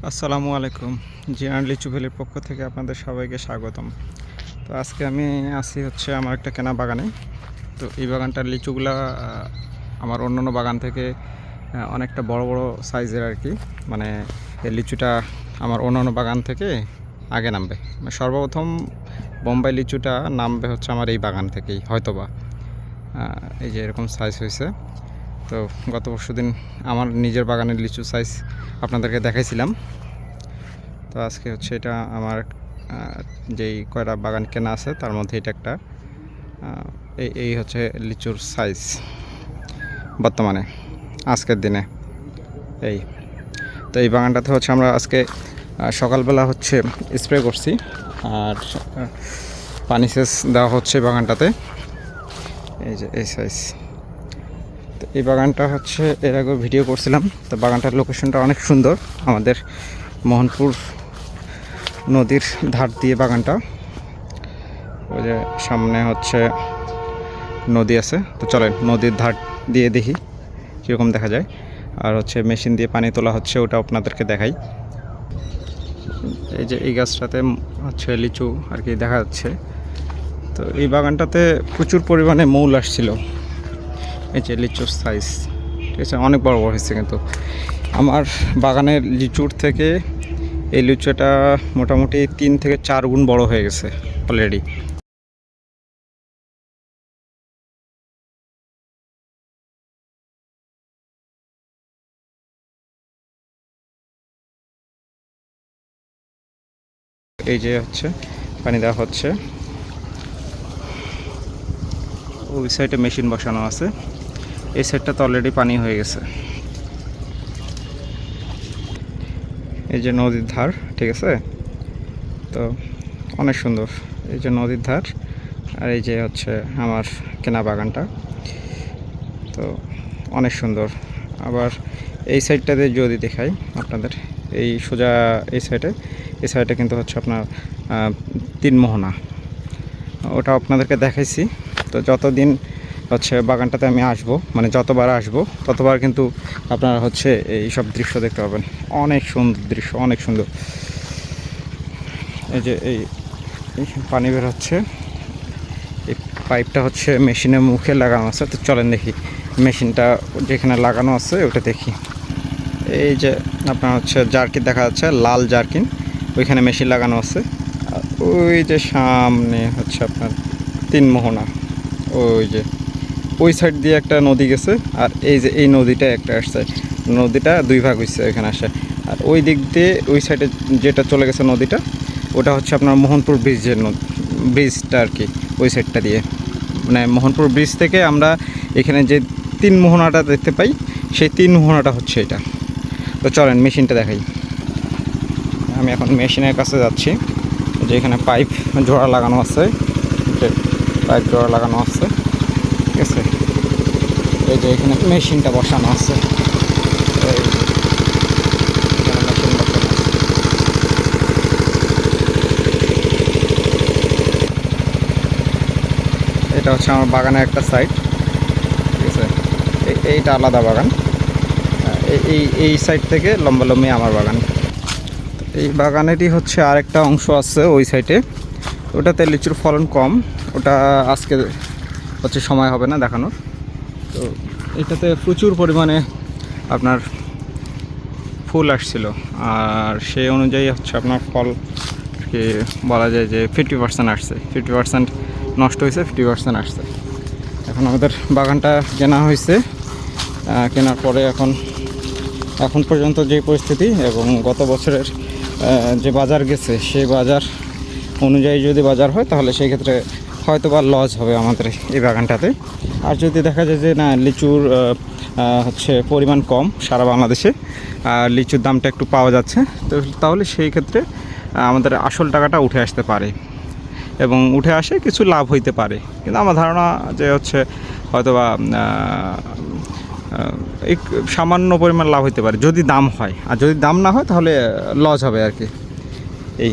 আসসালামু আলাইকুম। জিয়ান লিচু ভ্যালির পক্ষ থেকে আপনাদের সবাইকে স্বাগতম। তো আজকে আমি আছি হচ্ছে আমার একটা কেনা বাগানে। তো এই বাগানটার লিচুগুলা আমার অন্যান্য বাগান থেকে অনেকটা বড় বড় সাইজের আর কি। মানে এই লিচুটা আমার অন্যান্য বাগান থেকে আগে নামবে। সর্বপ্রথম বোম্বাই লিচুটা নামবে হচ্ছে আমার এই বাগান থেকেই হয়তোবা। এই যে এরকম সাইজ হয়েছে। তো গত পরশুদিন আমার নিজের বাগানের লিচু সাইজ আপনাদেরকে দেখাইছিলাম। তো আজকে হচ্ছে এটা আমার যেই কয়টা বাগান কেনা আছে তার মধ্যে এটা একটা এই হচ্ছে লিচুর সাইজ বর্তমানে আজকের দিনে। এই তো এই বাগানটাতে হচ্ছে আমরা আজকে সকালবেলা হচ্ছে স্প্রে করছি আর পানি সেচ দেওয়া হচ্ছে বাগানটাতে। এই যে এই সাইজ। তো এই বাগানটা হচ্ছে এর আগে ভিডিও করছিলাম। তো বাগানটার লোকেশনটা অনেক সুন্দর, আমাদের মোহনপুর নদীর ধার দিয়ে বাগানটা। ওই যে সামনে হচ্ছে নদী আছে। তো চলেন নদীর ধার দিয়ে দেখি কীরকম দেখা যায়। আর হচ্ছে মেশিন দিয়ে পানি তোলা হচ্ছে, ওটা আপনাদেরকে দেখাই। এই যে এই গাছটাতে হচ্ছে লিচু আর কি দেখা যাচ্ছে। তো এই বাগানটাতে প্রচুর পরিমাণে মৌল আসছিল। এই যে লিচুর সাইজ, ঠিক আছে, অনেক বড় বড় হয়েছে। কিন্তু আমার বাগানের লিচুর থেকে এই লিচুটা মোটামুটি 3 থেকে 4 গুণ বড় হয়ে গেছে অলরেডি। এই যে হচ্ছে পানি দেওয়া হচ্ছে, ওই সাইডে মেশিন বসানো আছে, এই সাইডটা তো অলরেডি পানি হয়ে গেছে। এই যে নদীর ধার, ঠিক আছে। তো অনেক সুন্দর এই যে নদীর ধার। আর এই যে হচ্ছে আমার কেনা বাগানটা, তো অনেক সুন্দর। আবার এই সাইডটাতে যদি দেখাই আপনাদের, এই সোজা এই সাইডে কিন্তু হচ্ছে আপনার 3 মোহনা, ওটা আপনাদেরকে দেখাইছি। তো যতদিন হচ্ছে বাগানটাতে আমি আসবো, মানে যতবার আসবো ততবার কিন্তু আপনারা হচ্ছে এই সব দৃশ্য দেখতে পাবেন। অনেক সুন্দর দৃশ্য, অনেক সুন্দর। এই যে এই পানি বের হচ্ছে, এই পাইপটা হচ্ছে মেশিনের মুখে লাগানো আছে। তো চলেন দেখি মেশিনটা যেখানে লাগানো আছে ওটা দেখি। এই যে আপনার হচ্ছে জার্কিন দেখা যাচ্ছে, লাল জার্কিন, ওইখানে মেশিন লাগানো আছে। আর ওই যে সামনে হচ্ছে আপনার 3 মোহনা, ওই যে ওই সাইড দিয়ে একটা নদী গেছে। আর এই যে এই নদীটা একটা আসছে, নদীটা 2 ভাগ হয়েছে ওইখানে আসে। আর ওই দিক দিয়ে ওই সাইডে যেটা চলে গেছে নদীটা, ওটা হচ্ছে আপনার মোহনপুর ব্রিজটা আর কি। ওই সাইডটা দিয়ে মানে মোহনপুর ব্রিজ থেকে আমরা এখানে যে 3 মোহনাটা দেখতে পাই, সেই 3 মোহনাটা হচ্ছে এটা। তো চলেন মেশিনটা দেখাই। আমি এখন মেশিনের কাছে যাচ্ছি, যে এখানে পাইপ জোড়া লাগানো আছে, পাইপ জোড়া লাগানো আছে, ঠিক আছে। এই যে এখানে মেশিনটা বসানো আছে, এটা হচ্ছে আমার বাগানের একটা সাইড, ঠিক আছে। এইটা আলাদা বাগান, এই সাইড থেকে লম্বালম্বি আমার বাগান। এই বাগানেরই হচ্ছে আরেকটা অংশ আছে ওই সাইডে, ওটাতে লিচুর ফলন কম, ওটা আজকে হচ্ছে সময় হবে না দেখানোর। তো এটাতে প্রচুর পরিমাণে আপনার ফুল আসছিল, আর সেই অনুযায়ী হচ্ছে আপনার ফল কি বলা যায় যে 50% আসছে, 50% নষ্ট হয়েছে, 50% আসছে। এখন আমাদের বাগানটা কেনা হয়েছে, কেনার পরে এখন পর্যন্ত যে পরিস্থিতি এবং গত বছরের যে বাজার গেছে, সেই বাজার অনুযায়ী যদি বাজার হয় তাহলে সেই ক্ষেত্রে হয়তো বা লস হবে আমাদের এই বাগানটাতে। আর যদি দেখা যায় যে না, লিচুর হচ্ছে পরিমাণ কম সারা বাংলাদেশে, আর লিচুর দামটা একটু পাওয়া যাচ্ছে, তো তাহলে সেই ক্ষেত্রে আমাদের আসল টাকাটা উঠে আসতে পারে এবং উঠে আসে কিছু লাভ হইতে পারে। কিন্তু আমার ধারণা যে হচ্ছে হয়তো বা এই সামান্য পরিমাণ লাভ হইতে পারে যদি দাম হয়, আর যদি দাম না হয় তাহলে লস হবে আর কি। এই